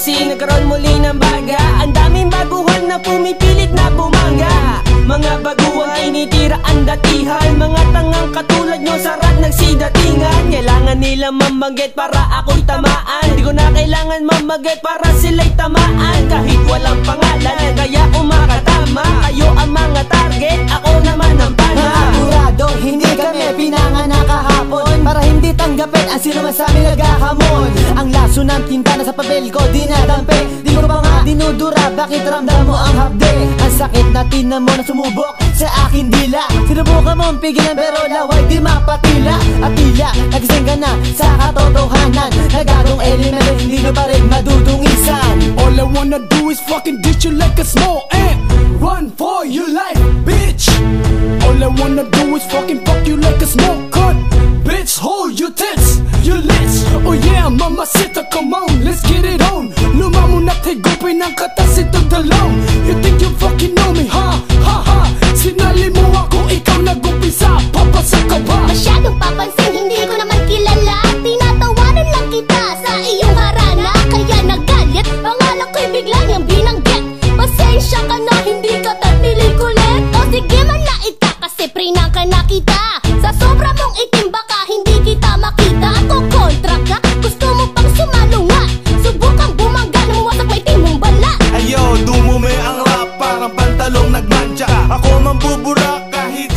Nagkaroon muli ng baga, ang daming baguhan na pumipilit na bumangga. Mga baguhan tinitira ang datihan, mga tangang katulad nyo sarat nagsidatingan. Kailangan nila mamaget para ako'y tamaan, di ko na kailangan mamaget para sila'y tamaan. Kahit walang pangalan, kaya umakatama, kayo ang mga target, ako naman ang pana. Sigurado, hindi kami pinanganak kahapon para hindi tanggapin ang sino man sa amin naghahamon. Ang laso ng tinta na sa papel ko dinadampi, di ko pa nga dinudura, bakit ramdam mo ang hapde? Ang sakit na tinan mo na sumubok sa akin dila, sinubukan mong pigilan pero laway di mapatila. At tila, nagising ka na sa katotohanan, nagagong elemento hindi na pa rin madudungisan. All I wanna do is fucking ditch you like a small ant, run for your life, bitch. All I wanna do is fucking fuck you like a small cunt, bitch. Hold your tits, your lips. Oh yeah, mamacita, come on, let's get it on. Lumamon at higupin ang katas itong dalawang. You think you fucking know me, ha? Ha ha. Sinali mo ako, ikaw nag-umpisa, papasa ka ba? Masyadong papansin, hindi ko naman kilala. Tinatawanan lang kita sa iyong harana, kaya nagalit, pangalan ko'y bigla niyang binanggit. Pasensya ka na, hindi ka tatilig kulit. O sige man na ita, kasi prinang ka na kita. Sa sobra mong itim baka hindi kita makita. Ako kontra ka, gusto mo pang sumalungat, subukang bumangga na mawasak may timong balat. Ayo, dumumi ang rap, parang pantalong nagmantsa. Ako mambubura kahit